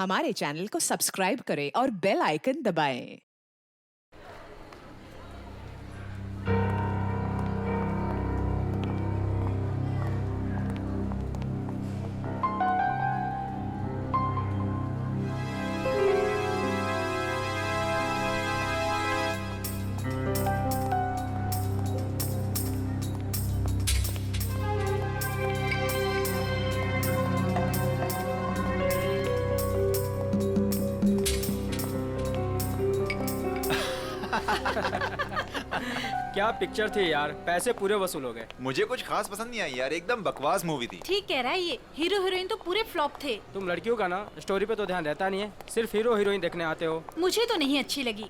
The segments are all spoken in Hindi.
हमारे चैनल को सब्सक्राइब करें और बेल आइकन दबाएं। क्या पिक्चर थी यार, पैसे पूरे वसूल हो गए। मुझे कुछ खास पसंद नहीं आई यार, एकदम बकवास मूवी थी। ठीक कह रहा है ये, हीरो हीरोइन तो पूरे फ्लॉप थे। तुम लड़कियों का ना स्टोरी पे तो ध्यान रहता नहीं है, सिर्फ हीरो हीरोइन देखने आते हो। मुझे तो नहीं अच्छी लगी।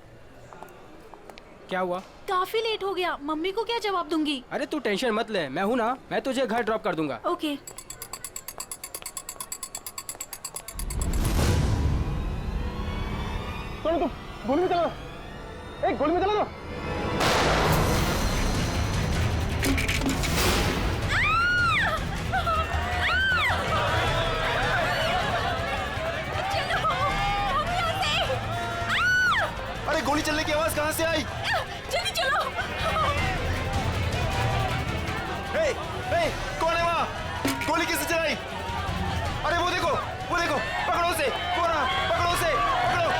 क्या हुआ? काफी लेट हो गया, मम्मी को क्या जवाब दूंगी? अरे तू टेंशन मत ले, मैं हूँ ना, मैं तुझे घर ड्रॉप कर दूंगा। ओके। गोली में चला दो, एक गोली में चला दो। अरे गोली चलने की आवाज कहाँ से आई? जल्दी चलो। हे, हे, कौन है वहाँ? गोली किसने चलाई? अरे वो देखो, पकड़ो उसे, कौन है? पकड़ो उसे, पकड़ो।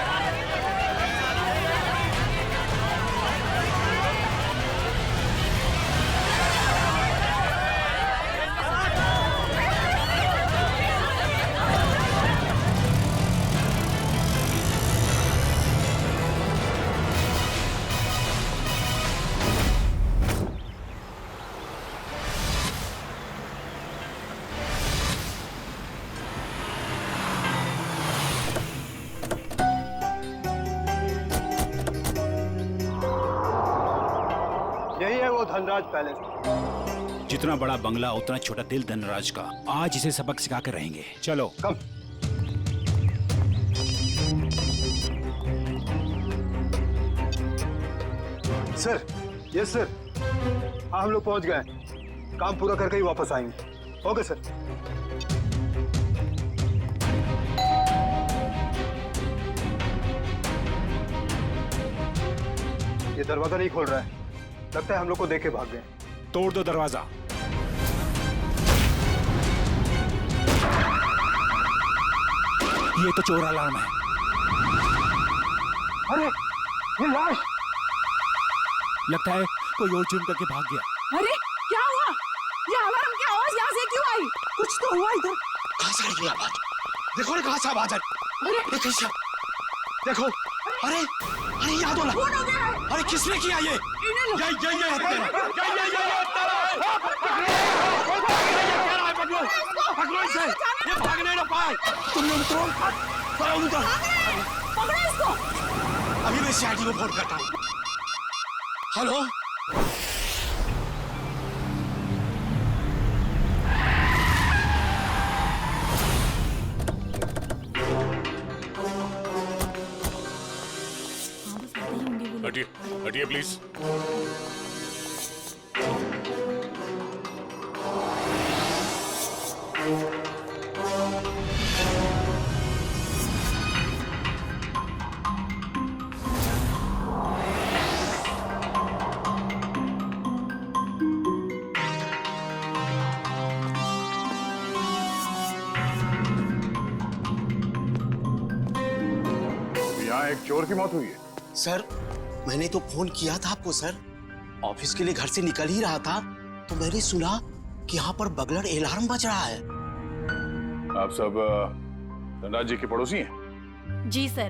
यही है वो धनराज पैलेस। जितना बड़ा बंगला उतना छोटा दिल धनराज का। आज इसे सबक सिखा कर रहेंगे। चलो कम। Sir, yes sir. हाँ, हम लोग पहुंच गए। काम पूरा करके ही वापस आएंगे। Okay sir. ये दरवाजा नहीं खोल रहा है, लगता है हम लोग को देख के भाग गए। तोड़ दो दरवाजा। ये तो चोर अलार्म है। अरे, ये लाश! लगता है कोई और जुर्म करके भाग गया। अरे क्या हुआ? ये अलार्म की आवाज यहाँ से क्यों आई? कुछ तो हुआ इधर। कहाँ से आई ये आवाज? देखो ना कहाँ से आवाज आई। देखो, अरे अरे याद हो अरे किसने किया ये? पकड़ो इसे, ये भागने ना पाए। तुम लोग तो पकड़ो इसको। अभी मैं सीआईडी को फोन करता हूँ। हेलो, हटिए हटिए प्लीज। यहाँ एक चोर की मौत हुई है। सर मैंने तो फोन किया था आपको सर। ऑफिस के लिए घर से निकल ही रहा था तो मैंने सुना कि यहाँ पर बगलर अलार्म बज रहा है। आप सब धनराज जी के पड़ोसी हैं? जी सर,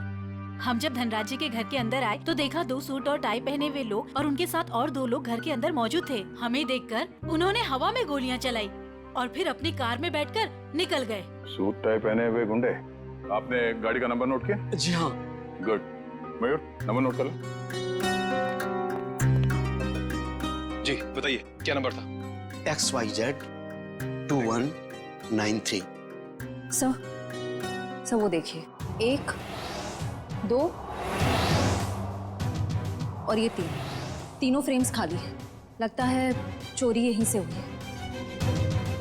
हम जब धनराज जी के घर के अंदर आए तो देखा 2 सूट और टाई पहने हुए लोग और उनके साथ और 2 लोग घर के अंदर मौजूद थे। हमें देखकर उन्होंने हवा में गोलियां चलाई और फिर अपनी कार में बैठकर निकल गए। सूट टाई पहने हुए गुंडे। आपने गाड़ी का नंबर नोट किया? जी हाँ। गुड। मयूर, नंबर नोट कर लो। जी बताइए क्या नंबर था? XYZ 2193। सर वो देखिए, 1 2 और ये 3, तीनों फ्रेम्स खाली है। लगता है चोरी यहीं से हुई है।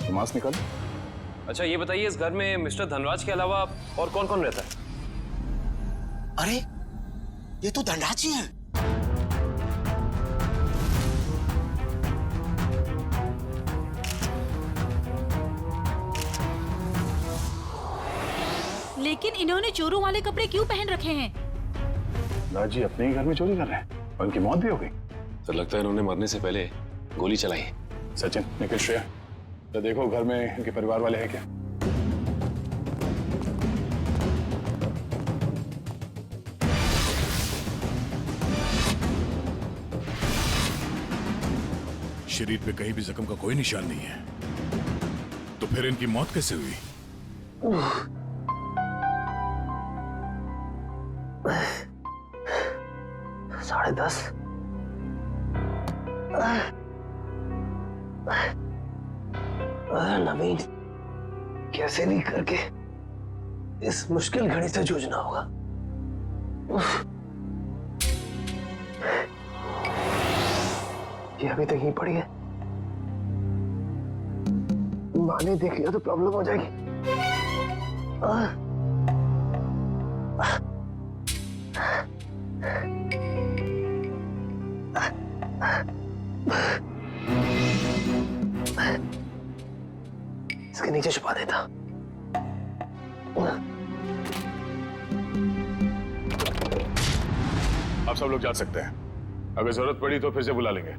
तो मास्क निकाल। अच्छा ये बताइए, इस घर में मिस्टर धनराज के अलावा और कौन कौन रहता है? अरे ये तो धनराज जी हैं। लेकिन इन्होंने चोरों वाले कपड़े क्यों पहन रखे हैं? धनराज जी अपने ही घर में चोरी कर रहे हैं और उनकी मौत भी हो गई। तो लगता है इन्होंने मरने से पहले गोली चलाई। सचिन, निखिल, श्रेया, तो देखो घर में इनके परिवार वाले हैं क्या? शरीर पे कहीं भी जख्म का कोई निशान नहीं है, तो फिर इनकी मौत कैसे हुई? 10:30। नवीन, कैसे भी करके इस मुश्किल घड़ी से जूझना होगा। ये अभी तक यहीं पड़ी है, माँ ने देख लिया तो प्रॉब्लम हो जाएगी। इसके नीचे छुपा देता। आप सब लोग जा सकते हैं, अगर जरूरत पड़ी तो फिर से बुला लेंगे।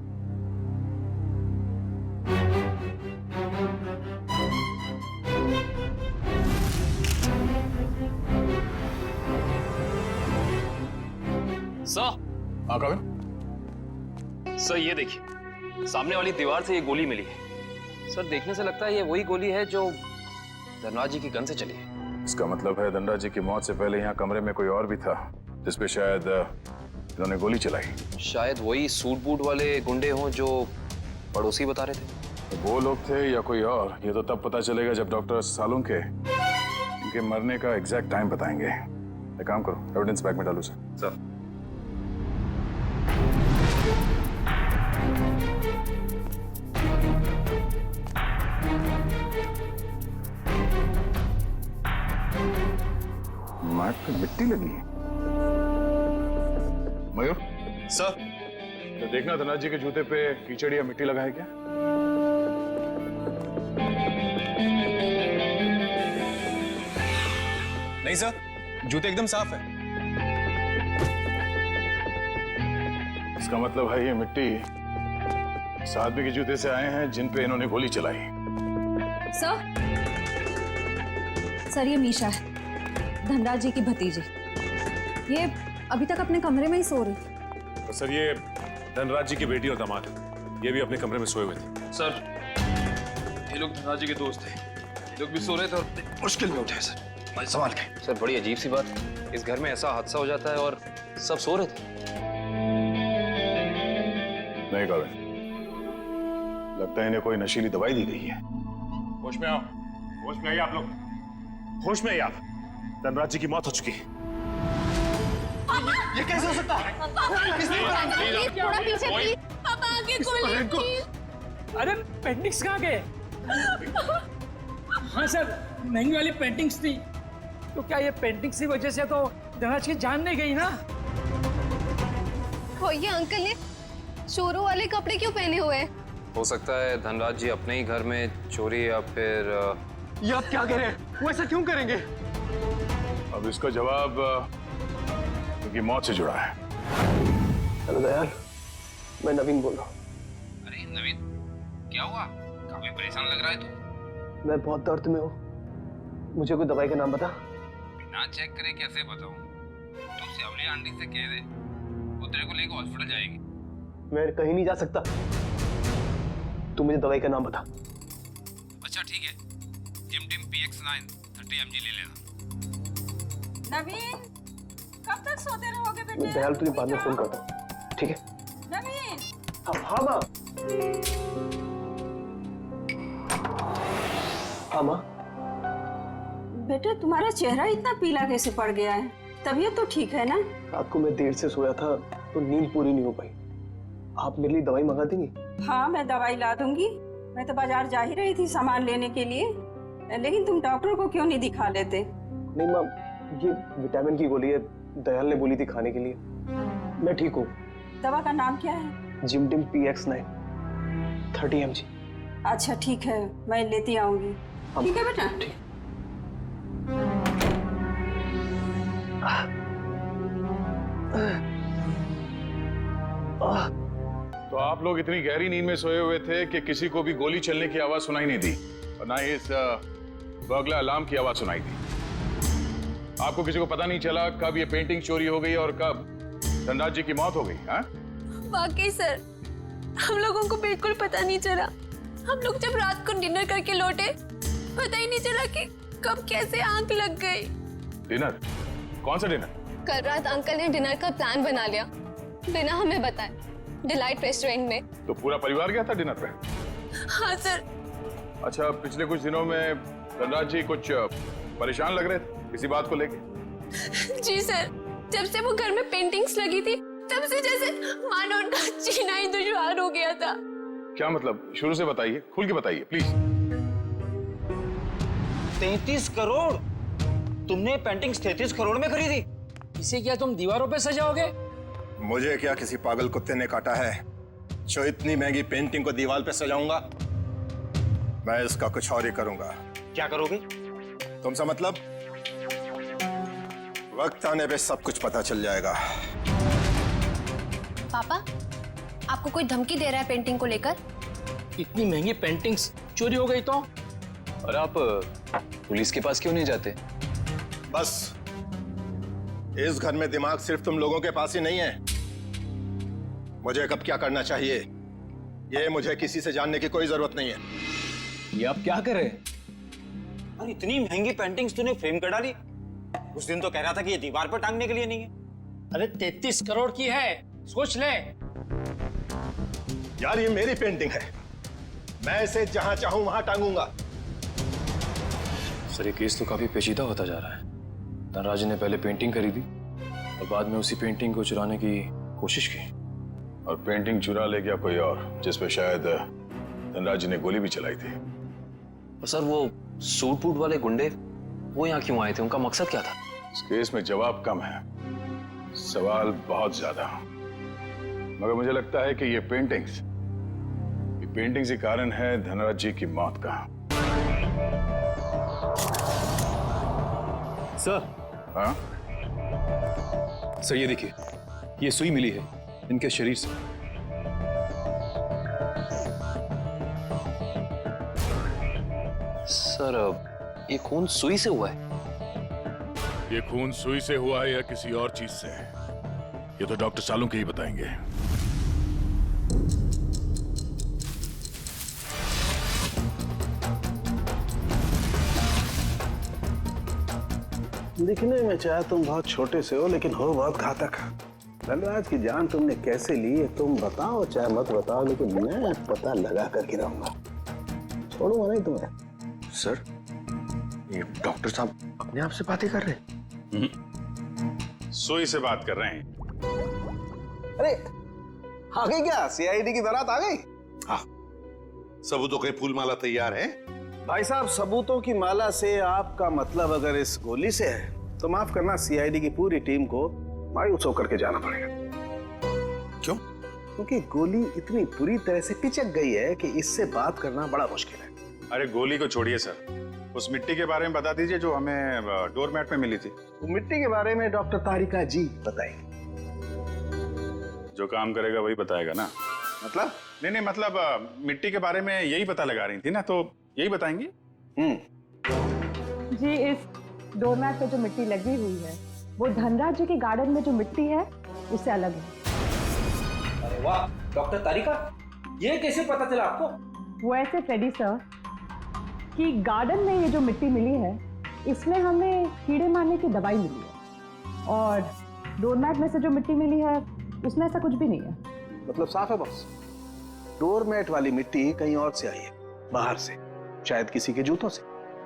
सर, हाँ कविन? सर ये देखिए, सामने वाली दीवार से ये गोली मिली है। सर देखने से लगता है ये वही गोली है जो धनराज जी की गन से चली है। इसका मतलब है धनराज जी की मौत से पहले यहाँ कमरे में कोई और भी था जिसपे शायद इन्होंने गोली चलाई। शायद वही सूट बूट वाले गुंडे हों जो पड़ोसी बता रहे थे। वो लोग थे या कोई और, ये तो तब पता चलेगा जब डॉक्टर सालों के इनके मरने का एग्जैक्ट टाइम बताएंगे। एक काम करो, एविडेंस बैग में डालो सर। मैट पे मिट्टी लगी है। मयूर सर, तो देखना धनराज जी के जूते पे कीचड़ या मिट्टी लगा है क्या? नहीं सर, जूते एकदम साफ है। इसका मतलब है ये मिट्टी इस आदमी के जूते से आए हैं जिन पे इन्होंने गोली चलाई। सर ये मीशा है, धनराज जी की भतीजी। ये अभी तक अपने कमरे में ही सो रही थी। तो सर ये धनराज जी की बेटी और दामाद है, ये भी अपने कमरे में सोए हुए थे। सर ये लोग धनराज जी के दोस्त थे, ये लोग भी सो रहे थे और मुश्किल में उठे सर। मैं संभाल के। सर बड़ी अजीब सी बात, इस घर में ऐसा हादसा हो जाता है और सब सो रहे थे। नहीं कविन, लगता है इन्हें कोई नशीली दवाई दी गई है। होश में आओ, होश में आइए आप लोग, होश में आइए आप। धनराज जी की मौत हो चुकी है। ये कैसे हो सकता है? थोड़ा पीछे प्लीज। पापा आगे खोलिए। अरे पेंटिंग्स कहाँ गए? हाँ सर, महंगी वाली पेंटिंग्स थी। तो क्या ये पेंटिंग्स की वजह से तो धनराज की जान नहीं गई ना? ये अंकल ने चोरों वाले कपड़े क्यों पहने हुए हैं? हो सकता है धनराज जी अपने ही घर में चोरी या फिर ये आप क्या कह रहे हैं? वो ऐसा क्यों करेंगे? अब इसका जवाब उनकी मौत से जुड़ा है। हेलो दयाल, मैं नवीन बोल रहा हूँ। अरे नवीन, क्या हुआ? काफी परेशान लग रहा है तू। मैं बहुत दर्द में हूँ, मुझे कोई दवाई का नाम बता। बिना चेक करे कैसे बताऊं? तू सेवली आंटी से कह दे, वो तेरे को लेकर हॉस्पिटल जाएगी। मैं कहीं नहीं जा सकता, तू मुझे दवाई का नाम बता। अच्छा ठीक है, जिम टिम PX9 30 mg ले लेना। नवीन, कब तक सोते रहोगे बेटे? मैं दयाल तुझे बाद में फोन करता हूँ, ठीक है? नवीन, हाँ माँ। हाँ माँ। बेटा तुम्हारा चेहरा इतना पीला कैसे पड़ गया है? तबीयत तो ठीक है ना? रात को मैं देर से सोया था तो नींद पूरी नहीं हो पाई। आप मेरे लिए दवाई मंगा देंगी? हाँ मैं दवाई ला दूंगी। मैं तो बाजार जा ही रही थी सामान लेने के लिए, लेकिन तुम डॉक्टर को क्यों नहीं दिखा लेते? नहीं माँ, ये विटामिन की गोली है, दयाल ने बोली थी खाने के लिए। मैं ठीक हूँ। दवा का नाम क्या है? जिमटिम PX9 30 mg। अच्छा ठीक है, मैं लेती आऊंगी। ठीक है बेटा। तो आप लोग इतनी गहरी नींद में सोए हुए थे कि किसी को भी गोली चलने की आवाज सुनाई नहीं दी और ना ही इस बर्गला अलार्म की आवाज सुनाई दी। आपको किसी को पता नहीं चला कब ये पेंटिंग चोरी हो गई और कब धनराज जी की मौत हो गई? हाँ? वाकई सर, हम लोगों को बिल्कुल पता नहीं चला। हम लोग जब रात को डिनर करके लौटे, पता ही नहीं चला कि कब कैसे आंख लग गई। डिनर? कौन सा डिनर? कल रात अंकल ने डिनर का प्लान बना लिया बिना हमें बताए, डिलाइट रेस्टोरेंट में। तो पूरा परिवार गया था डिनर पे? हाँ सर। अच्छा, पिछले कुछ दिनों में धनराज जी कुछ परेशान लग रहे थे किसी बात को लेके? जी सर, जब से वो घर में पेंटिंग्स लगी थी तब से जैसे मानो उनका जीना ही दुश्वार हो गया था। क्या मतलब? शुरू से बताइए, खुल के बताइए प्लीज। 33 करोड़? तुमने पेंटिंग्स 33 करोड़ में खरीदी? इसे क्या तुम दीवारों पे सजाओगे? मुझे क्या किसी पागल कुत्ते ने काटा है जो इतनी महंगी पेंटिंग को दीवार पे सजाऊंगा? मैं इसका कुछ और ही करूंगा। क्या करोगे? तुमसे मतलब? वक्त आने पे सब कुछ पता चल जाएगा। पापा, आपको कोई धमकी दे रहा है पेंटिंग को लेकर? इतनी महंगी पेंटिंग्स चोरी हो गई तो? और आप पुलिस के पास क्यों नहीं जाते? बस, इस घर में दिमाग सिर्फ तुम लोगों के पास ही नहीं है। मुझे कब क्या करना चाहिए ये मुझे किसी से जानने की कोई जरूरत नहीं है। ये आप क्या कर रहे हैं? और इतनी महंगी पेंटिंग्स तूने फ्रेम कर डाली? उस दिन तो कह रहा था कि ये दीवार पर टांगने के लिए नहीं है। अरे 33 करोड़ की है, सोच ले। यार ये मेरी पेंटिंग है, मैं इसे जहां चाहूं वहां टांगूंगा। सर, ये केस तो काफी पेचीदा होता जा रहा है। धनराज ने पहले पेंटिंग खरीदी और बाद में उसी पेंटिंग को चुराने की कोशिश की। और पेंटिंग चुरा ले गया कोई और, जिसपे शायद धनराज ने गोली भी चलाई थी। और सर, वो सूट बूट वाले गुंडे वो यहाँ क्यों आए थे? उनका मकसद क्या था? इस केस में जवाब कम है, सवाल बहुत ज्यादा। मगर मुझे लगता है कि ये पेंटिंग्स ही कारण है धनराज जी की मौत का। सर। हाँ? सर, ये देखिए, ये सुई मिली है इनके शरीर से। सर, ये खून सुई से हुआ है? ये खून सुई से हुआ है या किसी और चीज से, ये तो डॉक्टर सालुंके ही बताएंगे। दिखने में चाहे तुम बहुत छोटे से हो, लेकिन हो बहुत घातक। धनराज की जान तुमने कैसे ली है तुम बताओ, चाहे मत बताओ, लेकिन मैं पता लगा कर गिराऊंगा, छोड़ूंगा नहीं तुम्हें। सर, ये डॉक्टर साहब अपने आप से बातें कर रहे हैं? सुई से बात कर रहे हैं। अरे आ गई क्या? CID की बारात आ गई? हाँ, सबूतों के फूल माला तैयार है। भाई साहब, सबूतों की माला से आपका मतलब अगर इस गोली से है तो माफ करना, CID की पूरी टीम को मायूस होकर के जाना पड़ेगा। क्यों? क्योंकि गोली इतनी बुरी तरह से पिचक गई है कि इससे बात करना बड़ा मुश्किल है। अरे गोली को छोड़िए सर, उस मिट्टी के बारे में बता दीजिए जो हमें डोरमैट में मिली थी। तो मिट्टी के बारे में डॉक्टर तारिका जी बताएंगे। जो काम करेगा वही बताएगा ना? मतलब? नहीं, मतलब मिट्टी के बारे में यही पता लगा रही थी ना, तो यही बताएंगी। जी, इस डोरमैट पे जो मिट्टी लगी हुई है वो धनराज जी के गार्डन में जो मिट्टी है उससे अलग है। अरे वाह, डॉक्टर तारिका, ये कैसे पता चला आपको? वो ऐसे फ्रेडी सर कि गार्डन में ये जो मिट्टी मिली है इसमें हमें कीड़े मारने की दवाई मिली है, और डोरमैट में से जो मिट्टी मिली है उसमें ऐसा कुछ भी नहीं है। मतलब साफ है बॉस, डोरमैट वाली मिट्टी कहीं और से आई है, बाहर से, शायद किसी के जूतों से।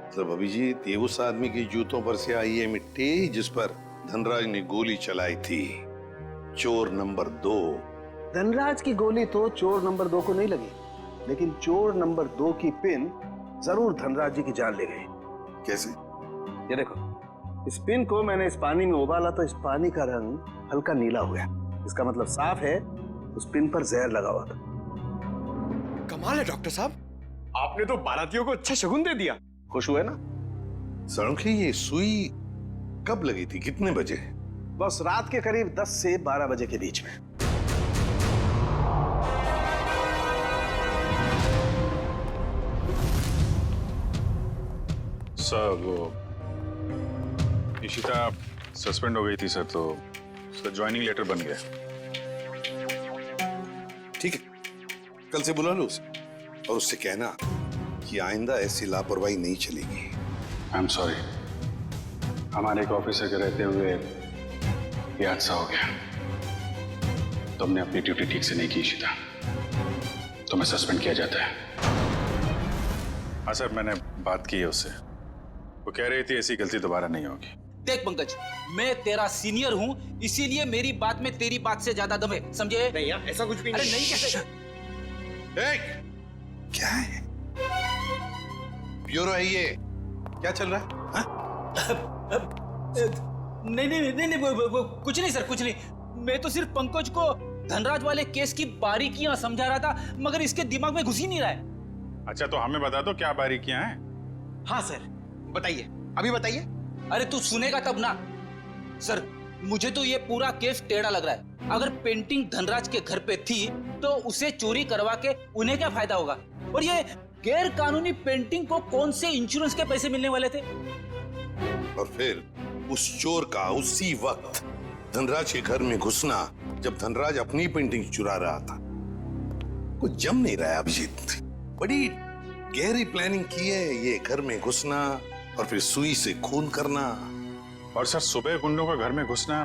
मतलब अभिजीत, ये उस आदमी की जूतों पर से आई है मिट्टी जिस पर धनराज ने गोली चलाई थी, चोर नंबर 2। धनराज की गोली तो चोर नंबर 2 को नहीं लगी, लेकिन चोर नंबर 2 की पिन जरूर धनराज जी की जान ले गई। कैसे? ये देखो, इस पिन को मैंने इस पानी में उबाला तो इस पानी का रंग हल्का नीला हो गया। इसका मतलब साफ है उस पिन पर जहर लगा हुआ था। कमाल है डॉक्टर साहब, आपने तो बारातियों को अच्छा शगुन दे दिया। खुश हुए ना? सड़ोखे, ये सुई कब लगी थी, कितने बजे? बस रात के करीब 10 से 12 बजे के बीच में। सर वो इशिता सस्पेंड हो गई थी सर, तो सर ज्वाइनिंग लेटर बन गया। ठीक है, कल से बुला लो उसे और उससे कहना कि आइंदा ऐसी लापरवाही नहीं चलेगी। आई एम सॉरी, हमारे एक ऑफिसर के रहते हुए ये हादसा हो गया। तुमने अपनी ड्यूटी ठीक से नहीं की इशिता, तुम्हें सस्पेंड किया जाता है। हाँ सर, मैंने बात की है उससे, वो कह रही थी ऐसी गलती दोबारा नहीं होगी। देख पंकज, मैं तेरा सीनियर हूं, इसीलिए मेरी बात में तेरी बात से ज्यादा दम है, समझे? नहीं यार, ऐसा कुछ भी अरे नहीं कैसे? क्या है? ब्यूरो है ये, क्या चल रहा है? नहीं नहीं नहीं नहीं, वो कुछ नहीं सर, कुछ नहीं। मैं तो सिर्फ पंकज को धनराज वाले केस की बारीकियां समझा रहा था, मगर इसके दिमाग में घुस ही नहीं रहा है। अच्छा, तो हमें बता दो क्या बारीकियां हैं? हाँ सर, बताइए, अभी बताइए। अरे तू सुनेगा तब ना। सर, मुझे तो ये पूरा केस टेढ़ा लग रहा है। अगर पेंटिंग धनराज के घर पे थी तो उसे चोरी करवा के उन्हें क्या फायदा होगा? और ये गैर कानूनी पेंटिंग को कौन से इंश्योरेंस के पैसे मिलने वाले थे? और फिर उस चोर का उसी वक्त धनराज के घर में घुसना, जब धनराज अपनी पेंटिंग चुरा रहा था। कुछ जम नहीं रहा है अभिजीत, बड़ी गहरी प्लानिंग की है ये घर में घुसना और फिर सुई से खून करना। और सर, सुबह गुंडों का घर में घुसना,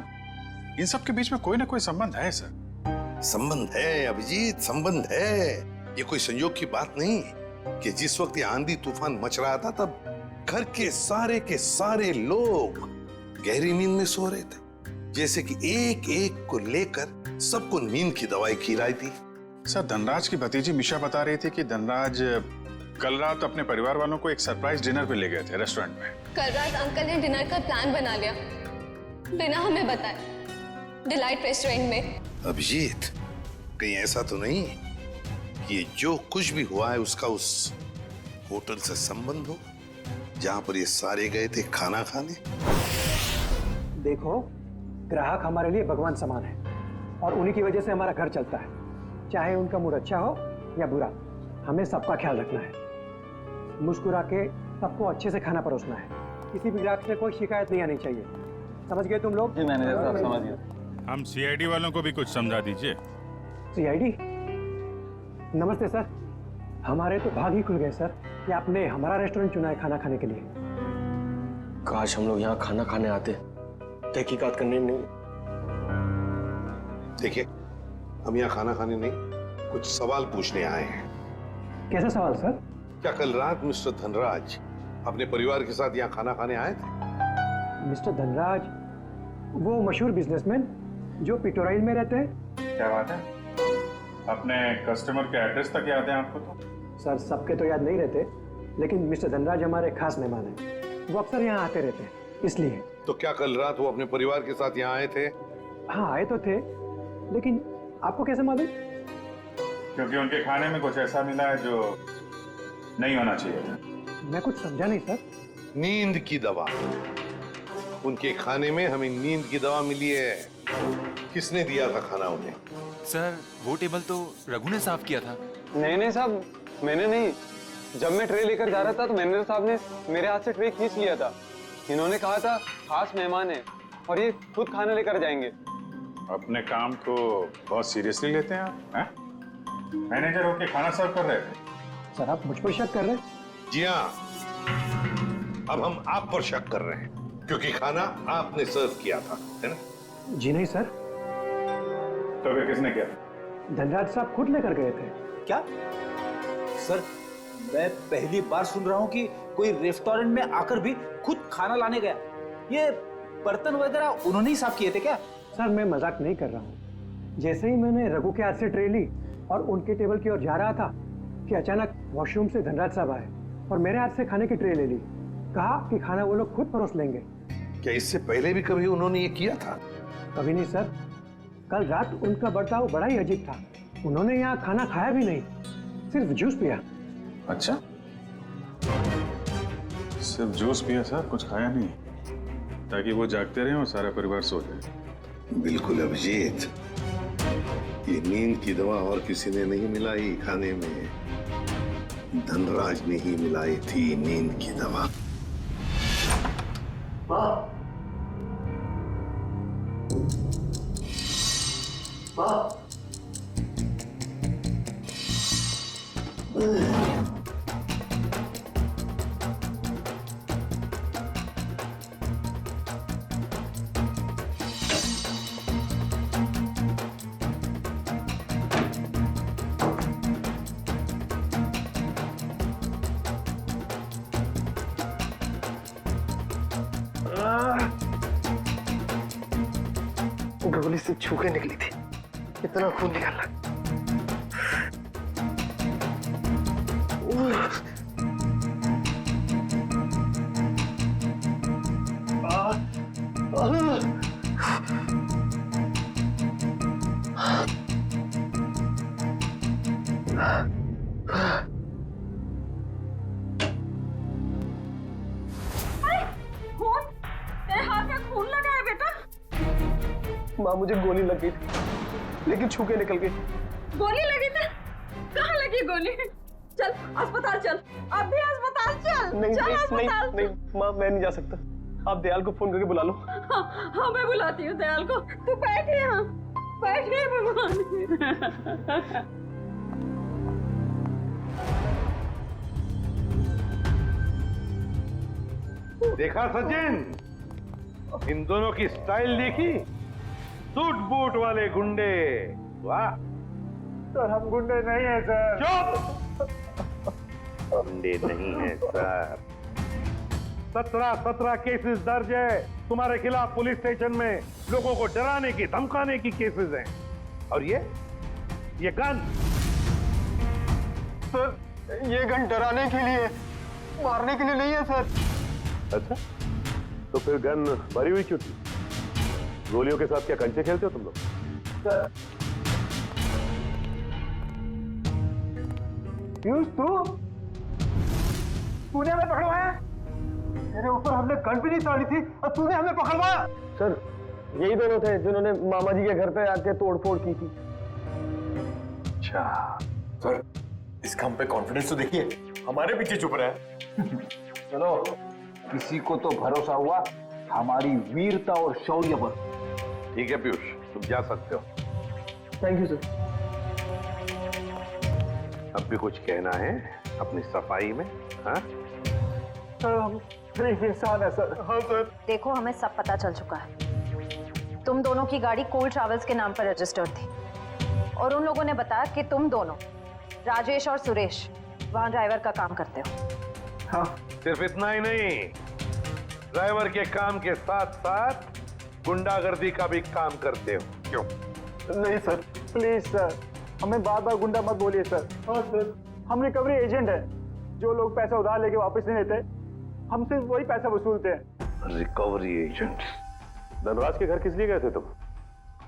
इन सब के बीच में कोई ना कोई संबंध है सर। संबंध है अभिजीत, संबंध है। ये कोई संयोग की बात नहीं कि जिस वक्त ये आंधी तूफान मच रहा था तब घर के सारे लोग गहरी नींद में सो रहे थे, जैसे कि एक एक को लेकर सबको नींद की दवाई खिलाई थी। सर, धनराज की भतीजी मिशा बता रही थी कि धनराज कल रात अपने परिवार वालों को एक सरप्राइज डिनर पे ले गए थे रेस्टोरेंट में। कल रात अंकल ने डिनर का प्लान बना लिया बिना हमें बताए, डिलाइट रेस्टोरेंट में। अभिजीत, कहीं ऐसा तो नहीं कि ये जो कुछ भी हुआ है उसका उस होटल से संबंध हो जहां पर ये सारे गए थे खाना खाने? देखो, ग्राहक हमारे लिए भगवान समान है और उन्हीं की वजह से हमारा घर चलता है। चाहे उनका मूड अच्छा हो या बुरा, हमें सबका ख्याल रखना है। मुस्कुरा के सबको अच्छे से खाना परोसना है। किसी भी ग्राहक से कोई शिकायत नहीं आनी चाहिए। समझ गए तुम लोग? जी मैनेजर साहब, समझ गया। हम सीआईडी वालों को भी कुछ समझा दीजिए। सीआईडी? नमस्ते सर, हमारे तो भाग ही खुल गए सर कि आपने हमारा रेस्टोरेंट चुना है खाना खाने के लिए। काश हम लोग यहाँ खाना खाने आते, तहकीकात करने नहीं। देखिए, हम यहाँ खाना खाने नहीं, कुछ सवाल पूछने आए हैं। कैसा सवाल सर? क्या कल रात मिस्टर धनराज अपने परिवार के साथ यहाँ खाना खाने आए थे? मिस्टर धनराज, वो मशहूर बिजनेसमैन जो पिटोराइल में रहते हैं। क्या बात है? अपने कस्टमर के एड्रेस तक याद है आपको? तो सर, सबके तो याद नहीं रहते, लेकिन मिस्टर धनराज हमारे खास मेहमान हैं। वो अक्सर यहाँ आते रहते हैं, इसलिए। तो क्या कल रात वो अपने परिवार के साथ यहाँ आए थे? हाँ, आए तो थे, लेकिन आपको कैसे मालूम? क्योंकि उनके खाने में कुछ ऐसा मिला है जो नहीं होना चाहिए। मैं कुछ समझा नहीं सर। नींद की दवा। उनके खाने में हमें नींद की दवा मिली है। किसने दिया था खाना उन्हें? सर, वो टेबल तो रघु ने साफ किया था। नहीं साहब, मैंने नहीं। जब मैं ट्रे लेकर जा रहा था तो मैनेजर साहब ने मेरे हाथ से ट्रे खींच लिया था। इन्होंने कहा था खास मेहमान है और ये खुद खाना लेकर जाएंगे। अपने काम को बहुत सीरियसली लेते हैं आप, हैं? मैनेजर होके खाना सर्व कर रहे थे। सर, आप मुझ पर शक कर रहे हैं? जी हाँ, अब हम आप पर शक कर रहे हैं क्योंकि खाना आपने सर्व किया था, है ना? जी नहीं सर। तो फिर किसने किया? धनराज साहब खुद लेकर गए थे। क्या? सर, मैं पहली बार सुन रहा हूँ कि कोई रेस्टोरेंट में आकर भी खुद खाना लाने गया। ये बर्तन वगैरह उन्होंने ही साफ किए थे क्या? सर, मैं मजाक नहीं कर रहा हूँ। जैसे ही मैंने रघु के हाथ से ट्रे ली और उनके टेबल की ओर जा रहा था कि अचानक वॉशरूम से धनराज साहब आए और मेरे हाथ से खाने की ट्रे ले ली। कहा कि खाना वो लोग खुद परोस लेंगे। क्या इससे पहले भी कभी उन्होंने ये किया था? कभी नहीं सर। कल रात उनका बर्ताव बड़ा ही अजीब था। उन्होंने यहाँ खाना खाया भी नहीं, सिर्फ जूस पिया। अच्छा, सिर्फ जूस पिया सर, कुछ खाया नहीं, ताकि वो जागते रहे और सारा परिवार सो जाए। बिल्कुल अभिजीत, ये नींद की दवा और किसी ने नहीं मिलाई खाने में, धनराज ने ही मिलाई थी नींद की दवा। माँ, माँ, गोली से छू के निकली थी, इतना खून निकला। तेरे हाथ में खून लगा है बेटा। माँ, मुझे गोली लग गई थी, लेकिन छू के निकल गई। गोली लगी थी? कहाँ लगी गोली? चल अस्पताल चल, अब भी अस्पताल चल। नहीं चल नहीं अस्पताल। नहीं, माँ मैं नहीं जा सकता। आप दयाल को फोन करके बुला लो। हाँ मैं बुलाती हूँ दयाल को। तू बैठे यहाँ, बैठे भगवान। देखा सचिन, इन दोनों की स्टाइल देखी? सूट बूट वाले गुंडे। वाह सर, हम गुंडे नहीं हैं सर। चुप! गुंडे नहीं हैं सर। 17 केसेस दर्ज है तुम्हारे खिलाफ पुलिस स्टेशन में। लोगों को डराने की धमकाने की केसेस हैं। और ये गन? सर, ये गन डराने के लिए, मारने के लिए नहीं है सर। अच्छा, तो फिर गन भरी हुई क्यों थी? गोलियों के साथ क्या कंचे खेलते हो तुम लोग? सर, पीयूष तूने हमें पकड़वाया? तेरे ऊपर हमने गन भी नहीं ताड़ी थी और तूने हमें पकड़वाया? सर, यही दोनों थे जिन्होंने मामा जी के घर पे आके तोड़फोड़ की थी। अच्छा सर, इसका हम पे कॉन्फिडेंस तो देखिए, हमारे पीछे चुप रहा है। चलो, किसी को तो भरोसा हुआ हमारी वीरता और शौर्य पर। ठीक है पीयूष, तुम जा सकते हो। Thank you sir. अब भी कुछ कहना है अपनी सफाई में? हाँ सर, हम गरीब इंसान है सर। हाँ सर। देखो, हमें सब पता चल चुका है। तुम दोनों की गाड़ी कोल ट्रैवल्स के नाम पर रजिस्टर्ड थी और उन लोगों ने बताया कि तुम दोनों, राजेश और सुरेश, वहां ड्राइवर का काम करते हो। हाँ। सिर्फ इतना ही नहीं, ड्राइवर के काम के साथ साथ गुंडागर्दी का भी काम करते हो। क्यों? नहीं सर, प्लीज सर, हमें बार बार गुंडा मत बोलिए सर। हाँ सर, हम रिकवरी एजेंट है। जो लोग पैसा उधार लेके वापस नहीं देते, हम सिर्फ वही पैसा वसूलते हैं। Recovery agent? धनराज के घर किस लिए गए थे तुम?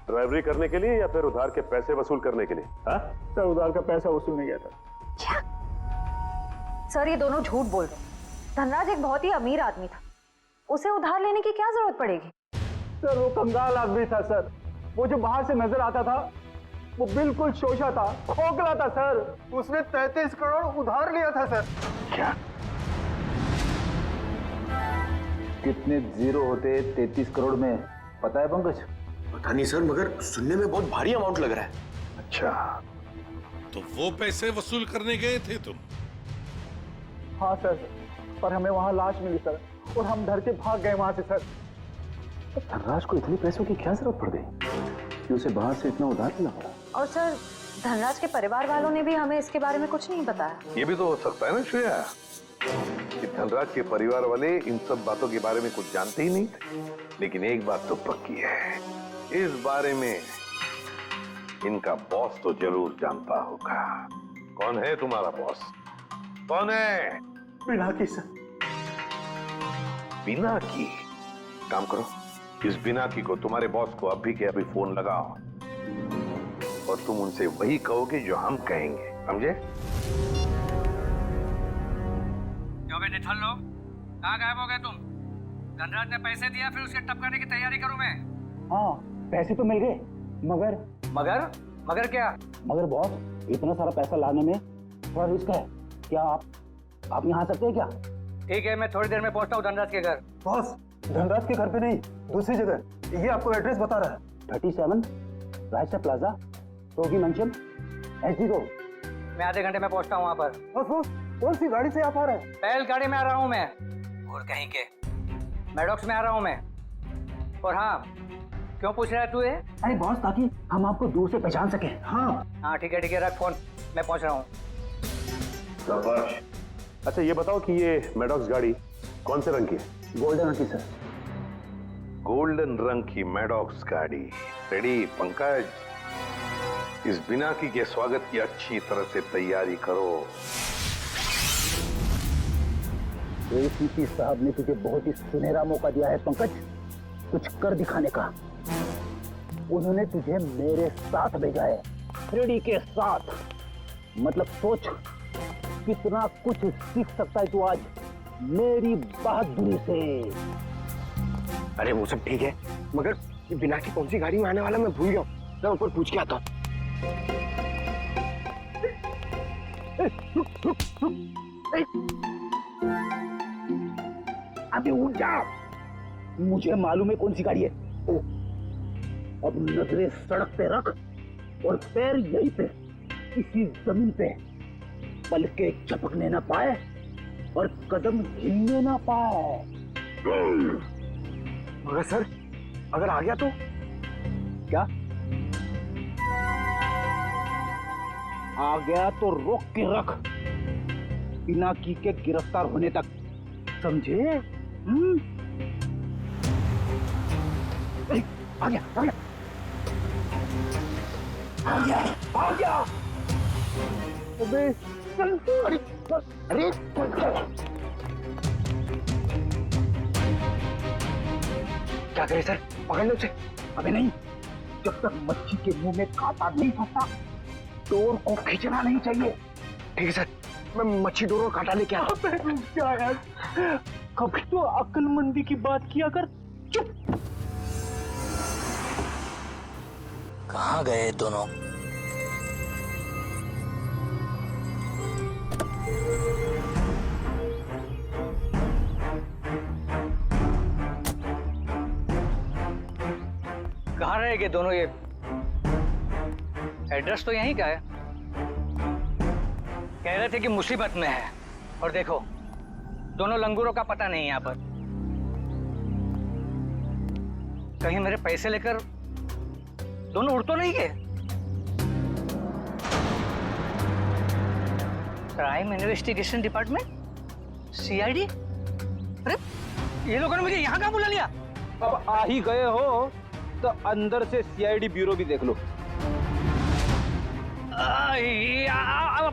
ड्राइवरी करने के लिए या फिर उधार के पैसे वसूल करने के लिए? हाँ सर, उधार का पैसा वसूलने गया था। क्या? सर, ये दोनों झूठ बोल रहे हैं। धनराज एक बहुत ही अमीर आदमी था, उसे उधार लेने की क्या जरूरत पड़ेगी? सर, वो कंगाल आदमी था सर। वो जो बाहर से नजर आता था, वो बिल्कुल शोषा था, खोखला था सर। उसने 33 करोड़ उधार लिया था सर। क्या? कितने जीरो होते 33 करोड़ में, पता है पंकज? पता नहीं सर, मगर सुनने में बहुत भारी अमाउंट लग रहा है। अच्छा, तो वो पैसे वसूल करने गए थे तुम? हाँ सर, पर हमें वहां लाश मिली सर और हम डर के भाग गए वहां से सर। धनराज को इतने पैसों की क्या जरूरत पड़ गई कि उसे बाहर से इतना उधार लेना पड़ा? और सर, धनराज के परिवार वालों ने भी हमें इसके बारे में कुछ नहीं बताया। ये भी तो हो सकता है ना श्रेया, कि धनराज के परिवार वाले इन सब बातों के बारे में कुछ जानते ही नहीं थे। लेकिन एक बात तो पक्की है, इस बारे में इनका बॉस तो जरूर जानता होगा। कौन है तुम्हारा बॉस? कौन है? पिनाकी सर। पिनाकी? काम करो, इस बिनाकी को, तुम्हारे बॉस को अभी के अभी फोन लगाओ और तुम उनसे वही कहोगे जो हम कहेंगे, समझे? क्यों बे निठल्ल लोग, कहाँ गायब हो गए तुम? धनराज ने पैसे दिया, फिर उसके टपकाने की तैयारी करूं मैं। हाँ, पैसे तो मिल गए, मगर मगर क्या? मगर बॉस, इतना सारा पैसा लाने में थोड़ा रिस्क है। क्या आप यहाँ आ सकते हैं क्या? ठीक है, मैं थोड़ी देर में पहुंचता हूँ धनराज के घर। बॉस, धनराज के घर पे नहीं, दूसरी जगह। ये आपको एड्रेस बता रहा है। 37 राइट प्लाजा, रोगी मंचन, एसडी रोड। मैं आधे घंटे में पहुंचता हूँ वहाँ पर। बॉस, कौन सी गाड़ी से आप आ रहे हैं? पहल गाड़ी में आ रहा हूँ मैं। और कहीं के मैडॉक्स में आ रहा हूँ मैं। और हाँ, क्यों पूछ रहा है तू ये? अरे बॉस, ताकि हम आपको दूर से पहचान सके। हाँ, ठीक है, रख फोन, मैं पहुंच रहा हूँ। अच्छा ये बताओ कि ये मैडॉक्स गाड़ी कौन से रंग की है? गोल्डन रंग की सर। गोल्डन रंग की मैडॉक्स गाड़ी रेडी। पंकज, इस बिनाकी के स्वागत की अच्छी तरह से तैयारी करो। एसीपी साहब ने तुझे बहुत ही सुनहरा मौका दिया है पंकज, कुछ कर दिखाने का। उन्होंने तुझे मेरे साथ भेजा है, फ्रेडी के साथ। मतलब सोच कितना कुछ सीख सकता है तू आज मेरी बहादुरी से। अरे वो सब ठीक है, मगर ये बिना की कौन सी गाड़ी में आने वाला मैं भूल गया। मैं ऊपर पूछ के आता हूँ। अभी उठ जा, मुझे मालूम है कौन सी गाड़ी है। ओ, अब नजरें सड़क पे रख और पैर यहीं पे, इसी जमीन पे, पलके झपकने ना पाए और कदम हिलने ना पाए। मगर सर, अगर आ गया तो क्या? आ गया तो रोक के रख, बिना की के गिरफ्तार होने तक, समझे? आ गया, आ गया, आ गया, आ गया। अबे चल, अरे क्या करे सर, पकड़ लो उसे। अबे नहीं, जब तक मच्छी के मुंह में कांटा नहीं फंसता डोर को खींचना नहीं चाहिए। ठीक है सर, मैं मच्छी डोर और कांटा लेके आता हूं। क्या यार, कभी तो अक्लमंदी की बात किया कर। चुप। कहाँ गए दोनों? कहाँ रहेंगे दोनों? ये एड्रेस तो यहीं का है। कह रहे थे कि मुसीबत में है, और देखो दोनों लंगूरों का पता नहीं यहाँ पर। कहीं मेरे पैसे लेकर दोनों उड़ तो नहीं गए? Crime investigation department, CID? अरे ये लोगों ने मुझे यहाँ कहाँ बुला लिया? अब आ ही गए हो तो अंदर से सीआईडी ब्यूरो भी देख लो।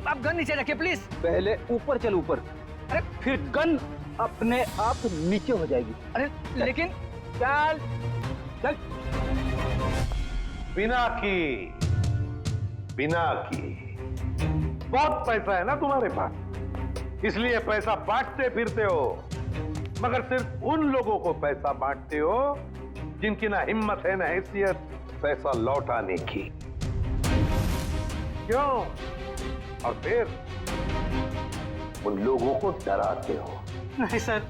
आप गन नीचे रखिए प्लीज। पहले ऊपर चल, ऊपर। अरे फिर गन अपने आप नीचे हो जाएगी। अरे लेकिन चल चल। बिना की बहुत पैसा है ना तुम्हारे पास, इसलिए पैसा बांटते फिरते हो, मगर सिर्फ उन लोगों को पैसा बांटते हो जिनकी ना हिम्मत है ना हैसियत पैसा लौटाने की। क्यों? और फिर उन लोगों को डराते हो। नहीं सर,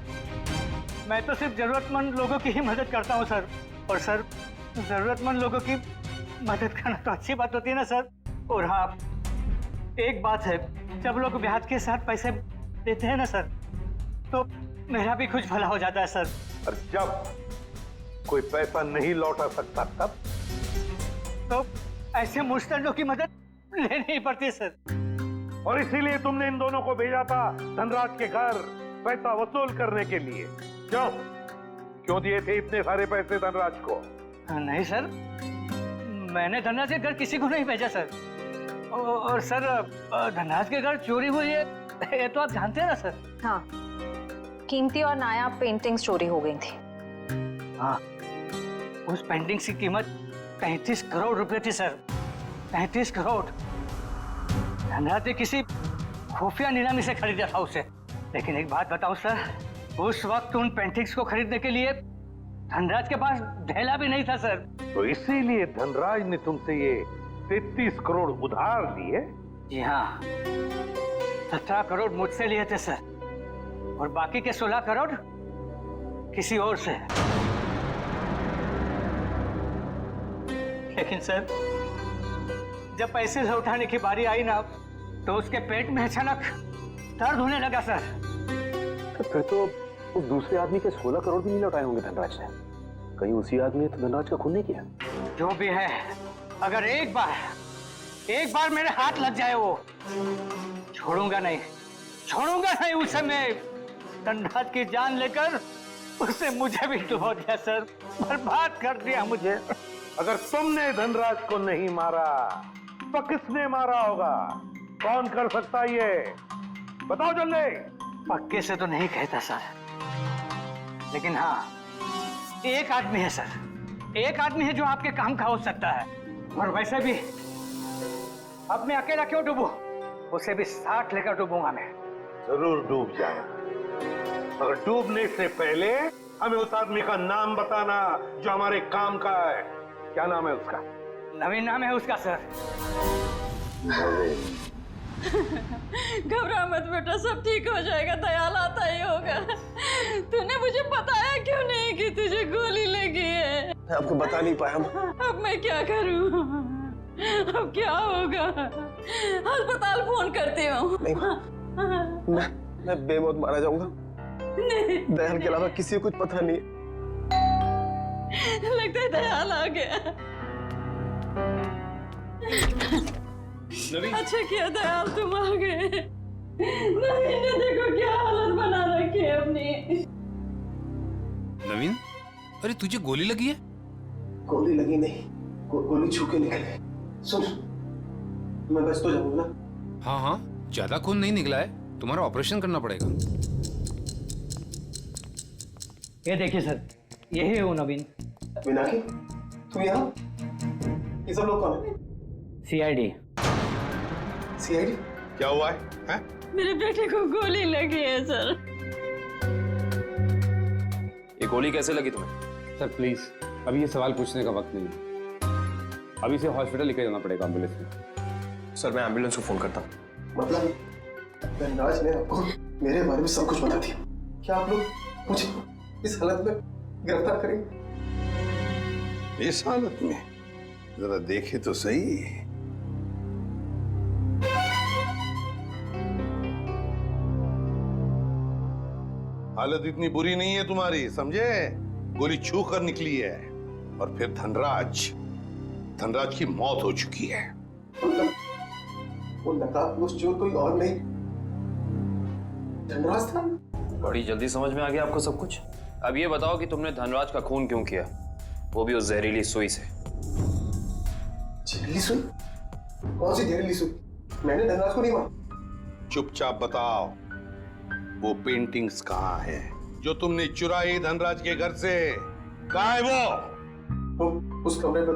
मैं तो सिर्फ जरूरतमंद लोगों की ही मदद करता हूँ सर। और सर, जरूरतमंद लोगों की मदद करना तो अच्छी बात होती है ना सर। और हाँ, एक बात है, जब लोग ब्याज के साथ पैसे देते हैं ना सर, तो मेरा भी कुछ भला हो जाता है सर। और जब कोई पैसा नहीं लौटा सकता तब तो ऐसे मुस्तंडों की मदद लेनी ही पड़ती है सर। और इसीलिए तुमने इन दोनों को भेजा था धनराज के घर पैसा वसूल करने के लिए। क्यों दिए थे इतने सारे पैसे धनराज को? नहीं सर, मैंने धनराज के घर किसी को नहीं भेजा सर। और सर, धनराज के घर चोरी हुई है ये तो आप जानते हैं ना सर। हाँ, कीमती और नायाब पेंटिंग्स चोरी हो गई थी। हाँ, उस पेंटिंग्स की कीमत 35 करोड़ रुपए थी सर। 35 करोड़। धनराज ने किसी खुफिया नीलामी से खरीदा था उसे। लेकिन एक बात बताऊं सर, उस वक्त उन पेंटिंग्स को खरीदने के लिए धनराज के पास ढेला भी नहीं था सर। तो इसीलिए धनराज ने तुमसे ये 33 करोड़ उधार लिए? जी हाँ, 17 करोड़ मुझसे लिए थे सर, और बाकी के 16 करोड़ किसी और से। लेकिन सर, जब पैसे लौटाने की बारी आई ना, तो उसके पेट में अचानक दर्द होने लगा सर। तो फिर तो उस दूसरे आदमी के 16 करोड़ भी नहीं लौटाए होंगे धनराज ने। कहीं उसी आदमी ने तो धनराज का खून नहीं किया? जो भी है, अगर एक बार मेरे हाथ लग जाए वो, छोड़ूंगा नहीं उसे। मैं धनराज की जान लेकर उससे मुझे भी डुबो दिया सर, बर्बाद कर दिया मुझे। अगर तुमने धनराज को नहीं मारा तो किसने मारा होगा? कौन कर सकता ये? बताओ जल्दी। पक्के से तो नहीं कहता सर, लेकिन हाँ, एक आदमी है सर, एक आदमी है जो आपके काम का हो सकता है। और वैसे भी अब मैं अकेला क्यों डूबूं? उसे भी साथ लेकर डूबूंगा मैं। जरूर डूब जाए, मगर डूबने से पहले हमें उस आदमी का नाम बताना जो हमारे काम का है। क्या नाम है उसका? नवीन नाम है उसका सर। घबरा मत बेटा, सब ठीक हो जाएगा, दयाल आता ही होगा। तूने मुझे बताया क्यों नहीं कि तुझे गोली लगी है? मैं आपको बता नहीं पाया। अब मैं क्या करूं? अब क्या होगा? अस्पताल फोन करती हूँ। मैं बेमौत मारा जाऊंगा। नहीं, दयाल के अलावा किसी को कुछ पता नहीं। लगता है दयाल आ गया। अच्छा किया दयाल तुम आ गए। नवीन ने देखो क्या हालत बना रखी है अपनी। नवीन, अरे तुझे गोली लगी है? गोली लगी नहीं, गोली छू के निकली। सुन, मैं बच तो जाऊंगा ना? हाँ हाँ, ज्यादा खून नहीं निकला है, तुम्हारा ऑपरेशन करना पड़ेगा। ये देखिए सर, यही है वो नवीन। मीनाक्षी, तुम यहाँ? ये सब लोग कौन है? सीआईडी। सीआईडी? क्या हुआ है? मेरे बेटे को गोली लगी है सर। ये गोली कैसे लगी तुम्हें? सर प्लीज, अभी ये सवाल पूछने का वक्त नहीं है। अभी से हॉस्पिटल लेकर जाना पड़ेगा एम्बुलेंस में। सर मैं एम्बुलेंस को फोन करता हूँ। मतलब धनराज ने आपको मेरे बारे में सब कुछ बता दिया। क्या आप लोग मुझे इस हालत में गिरफ्तार करेंगे? इस हालत में? जरा देखे तो सही। हालत इतनी बुरी नहीं है तुम्हारी, समझे? गोली छू कर निकली है, और फिर धनराज की मौत हो चुकी है। वो नकाबपोश चोर कोई और नहीं, धनराज था। बड़ी जल्दी समझ में आ गया आपको सब कुछ। अब ये बताओ कि तुमने धनराज का खून क्यों किया, वो भी उस जहरीली सुई से। जहरीली सुई? कौन सी जहरीली सुई? मैंने धनराज को नहीं मारा। चुपचाप बताओ, वो पेंटिंग्स कहाँ है जो तुमने चुराई धनराज के घर से? कहाँ है वो? उस कमरे पर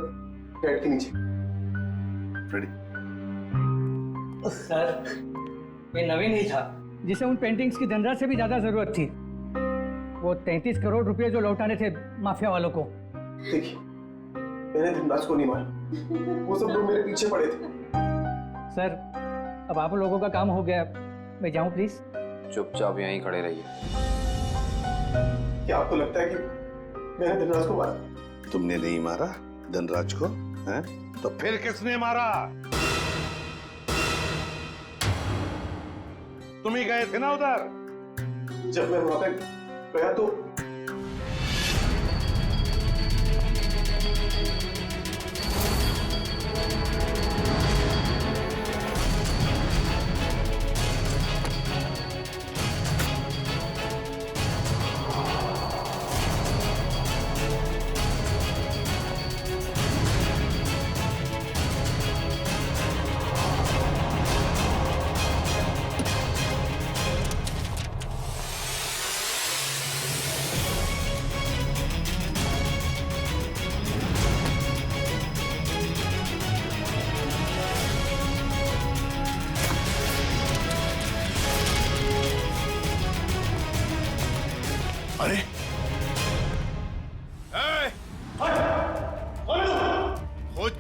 बेड के नीचे। फ्रेडी। सर, ये नवीन ही था जिसे उन पेंटिंग्स की धनराज से भी ज्यादा जरूरत थी। वो 33 करोड़ रुपए जो लौटाने थे माफिया वालों को। देखिए, मैंने धनराज को नहीं मारा, वो सब लोग मेरे पीछे पड़े थे। सर, अब आप लोगों का काम हो गया, मैं जाऊं प्लीज? चुपचाप यहीं खड़े रहिए। क्या आपको लगता है कि मैंने धनराज को मारा? तुमने नहीं मारा धनराज को, हैं? तो फिर किसने मारा? तुम ही गए थे ना उधर? जब मैं वहां पे गया तो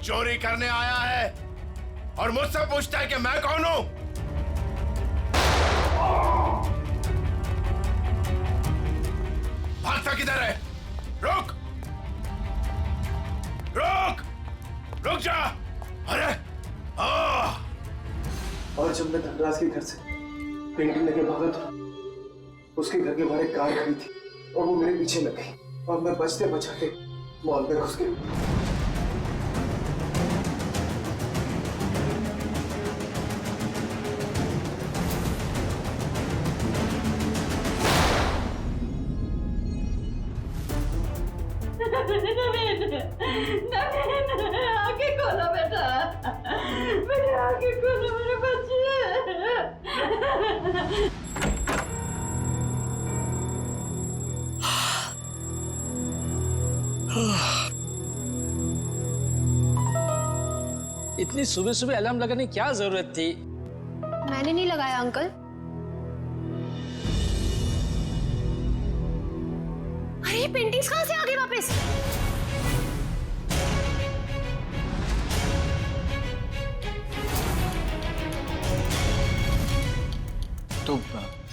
चोरी करने आया है और मुझसे पूछता है कि मैं कौन हूं? भागता किधर है? रुक रुक रुक जा! अरे और जब मैं धनराज के घर से पेंटिंग लेके भागा था, उसके घर के बाहर एक कार खड़ी थी और वो मेरे पीछे लग गई और मैं बचते बचाते मॉल में घुस गया। आगे खोलो बेटा, मेरे आगे खोलो मेरे बच्चे। इतनी सुबह सुबह अलार्म लगाने की क्या जरूरत थी? मैंने नहीं लगाया अंकल। अरे ये पेंटिंग्स कहां से आ गई वापस? तो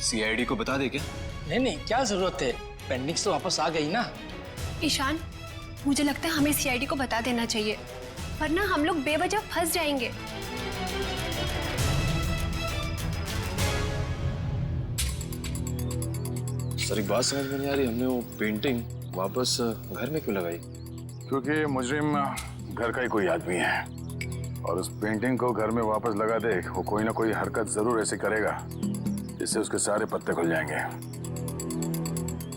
सीआईडी को बता दे क्या? नहीं, क्या जरूरत है? पेंटिंग्स तो वापस आ गई ना। ईशान, मुझे लगता है हमें सीआईडी को बता देना चाहिए, वरना हम लोग बेवजह फंस जाएंगे। सर एक बात समझ में नहीं आ रही, हमने वो पेंटिंग वापस घर में क्यों लगाई? क्योंकि मुजरिम घर का ही कोई आदमी है और उस पेंटिंग को घर में वापस लगा दे, वो कोई ना कोई हरकत जरूर ऐसे करेगा जिससे उसके सारे पत्ते खुल जाएंगे।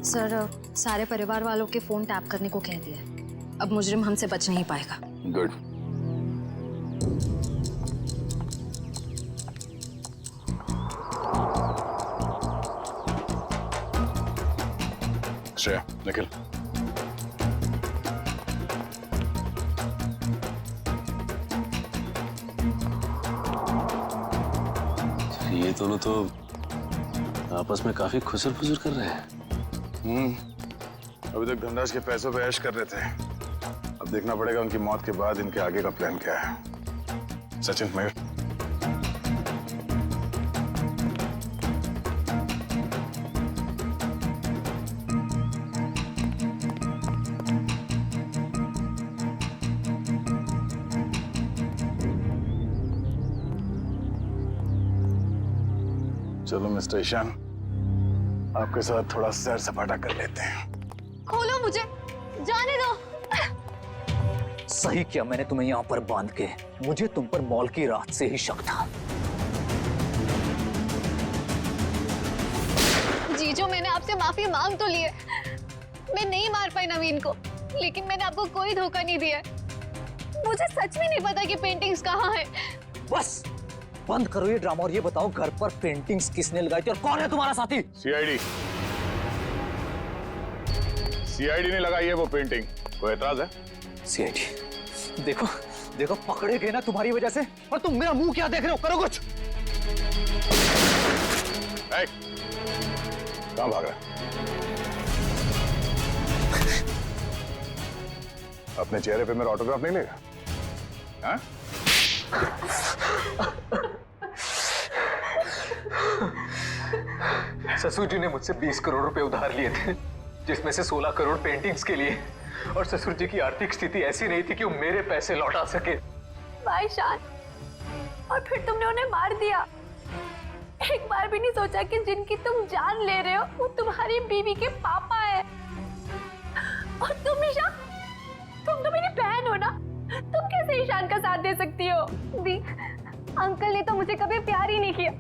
सर, सारे परिवार वालों के फोन टैप करने को कह दिया, अब मुजरिम हमसे बच नहीं पाएगा। गुड। श्रेया, निखिल, ये दोनों तो आपस में काफी खुसर फुसर कर रहे हैं। अभी तक धनराज के पैसों पे ऐश कर रहे थे, अब देखना पड़ेगा उनकी मौत के बाद इनके आगे का प्लान क्या है। सचिन, मयूर, चलो मिस्टर ईशान, आपके साथ थोड़ा सैर सपाटा कर लेते हैं। खोलो मुझे, जाने दो। सही किया मैंने तुम्हें यहाँ पर बांध के, मुझे तुम पर मॉल की रात से ही शक था। जीजो, मैंने आपसे माफी मांग तो ली है, मैं नहीं मार पाई नवीन को, लेकिन मैंने आपको कोई धोखा नहीं दिया। मुझे सच में नहीं पता कि पेंटिंग्स कहाँ है। बस बंद करो ये ड्रामा और ये बताओ घर पर पेंटिंग्स किसने लगाई थी और कौन है तुम्हारा साथी? सीआईडी ने लगाई है वो पेंटिंग, कोई एतराज है? सीआईडी, देखो देखो पकड़े गए ना तुम्हारी वजह से, और तुम मेरा मुंह क्या देख रहे हो? करो कुछ। कहां भाग रहा है? अपने चेहरे पे मेरा ऑटोग्राफ नहीं लेगा? हाँ? ससुर जी ने मुझसे 20 करोड़ रुपए उधार लिए थे, जिसमें से 16 करोड़ पेंटिंग्स के लिए, और ससुर जी की आर्थिक स्थिति ऐसी नहीं थी कि वो मेरे पैसे लौटा सके। भाई शान, और फिर तुमने उन्हें मार दिया। एक बार भी नहीं सोचा कि जिनकी तुम जान ले रहे हो वो तुम्हारी बीवी के पापा है। और तुम ईशान, तुम तो मेरी बहन हो ना, तुम कैसे ईशान का साथ दे सकती हो? दी, अंकल ने तो मुझे कभी प्यार ही नहीं किया,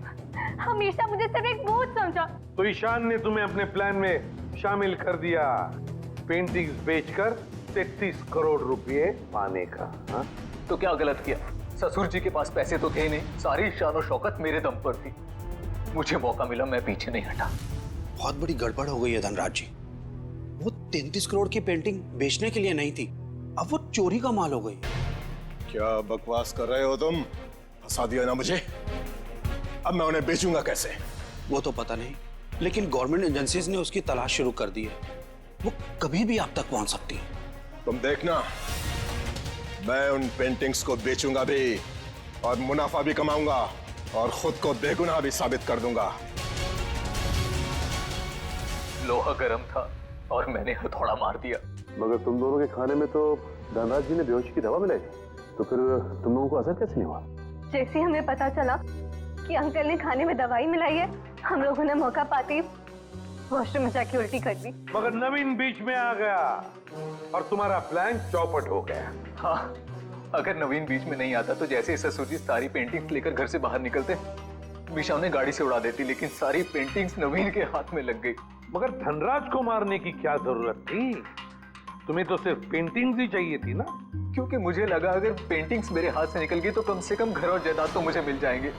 हमेशा मुझे सिर्फ एक बोझ समझा। तो ईशान ने तुम्हें अपने प्लान में शामिल कर दिया, पेंटिंग्स बेचकर 33 करोड़ रुपए पाने का। हा? तो क्या गलत किया? ससुर जी के पास पैसे तो थे नहीं, सारी शान और शौकत मेरे दम पर थी। मुझे मौका मिला, मैं पीछे नहीं हटा। बहुत बड़ी गड़बड़ हो गई है धनराज जी। वो 33 करोड़ की पेंटिंग बेचने के लिए नहीं थी, अब वो चोरी का माल हो गई। क्या बकवास कर रहे हो तुम? फंसा दिया ना मुझे, अब मैं उन्हें बेचूंगा कैसे? वो तो पता नहीं, लेकिन गवर्नमेंट एजेंसीज ने उसकी तलाश शुरू कर दी है। वो कभी भी आप तक पहुंच सकती है। तुम देखना, मैं उन पेंटिंग्स को बेचूंगा भी और मुनाफा भी कमाऊंगा और खुद को बेगुनाह भी साबित कर दूंगा। लोहा गर्म था और मैंने हथौड़ा मार दिया। मगर तुम दोनों के खाने में तो धनराज जी ने बेहोशी की दवा मिलाई, तो फिर तुम लोगों को असर कैसे नहीं हुआ? जैसे हमें पता चला कि अंकल ने खाने में दवाई मिलाई है, हम लोगों ने मौका पाते ही वॉशरूम में जाके उल्टी कर दी। मगर नवीन बीच में आ गया और तुम्हारा प्लान चौपट हो गया। हाँ, अगर नवीन बीच में नहीं आता तो जैसे ही ससुर जी सारी पेंटिंग्स लेकर घर से बाहर निकलते, मीशा उन्हें गाड़ी से उड़ा देती, लेकिन सारी पेंटिंग्स नवीन के हाथ में लग गई। मगर धनराज को मारने की क्या जरूरत थी? तुम्हें तो सिर्फ पेंटिंग्स ही चाहिए थी ना? क्योंकि मुझे लगा अगर पेंटिंग्स मेरे हाथ से निकल गई तो कम से कम घर और जायदाद तो मुझे मिल जाएंगे।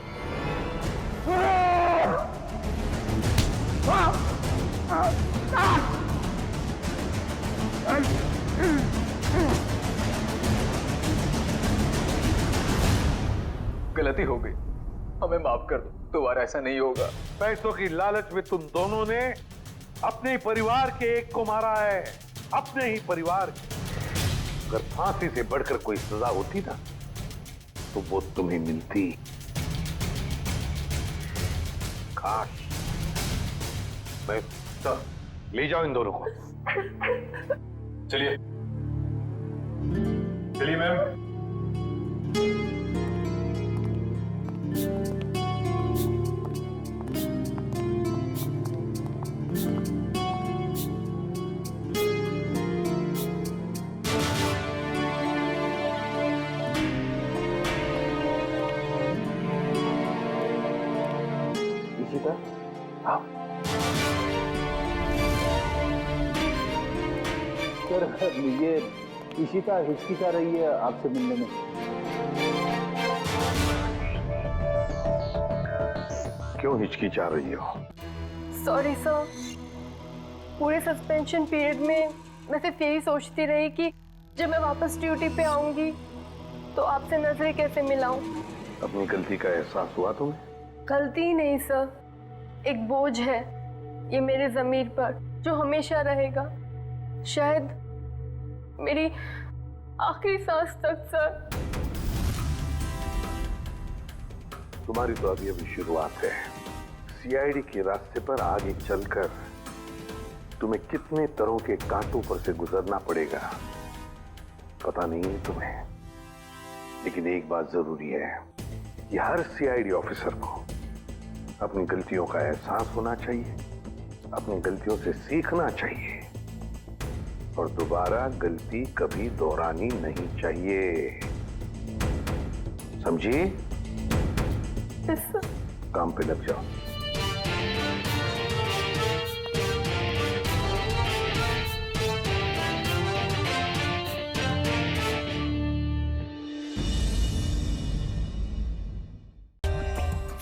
गलती हो गई, हमें माफ कर दो, दोबारा ऐसा नहीं होगा। पैसों की लालच में तुम दोनों ने अपने ही परिवार के एक को मारा है, अपने ही परिवार के। अगर फांसी से बढ़कर कोई सजा होती ना तो वो तुम्हें मिलती। काश मैं ले जाओ इन दोनों को। चलिए चलिए मैम। सर, ये इशिता हिचकिचा रही है आपसे मिलने में। क्यों हिचकिचा रही हो? सॉरी सर, पूरे सस्पेंशन पीरियड में मैं सिर्फ यही सोचती रही कि जब मैं वापस ड्यूटी पे आऊंगी तो आपसे नजरें कैसे मिलाऊं। अपनी गलती का एहसास हुआ तुम्हें? गलती नहीं सर, एक बोझ है ये मेरे ज़मीर पर जो हमेशा रहेगा, शायद मेरी आखिरी सांस तक सर। तुम्हारी तो अभी अभी शुरुआत है। सीआईडी के रास्ते पर आगे चलकर तुम्हें कितने तरह के कांटों पर से गुजरना पड़ेगा पता नहीं है तुम्हें, लेकिन एक बात जरूरी है कि हर सीआईडी ऑफिसर को अपनी गलतियों का एहसास होना चाहिए, अपनी गलतियों से सीखना चाहिए और दोबारा गलती कभी दोहरानी नहीं चाहिए। समझी? काम पे लग जाओ।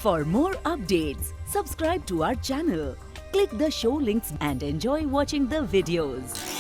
For more updates, subscribe to our channel, click the show links and enjoy watching the videos.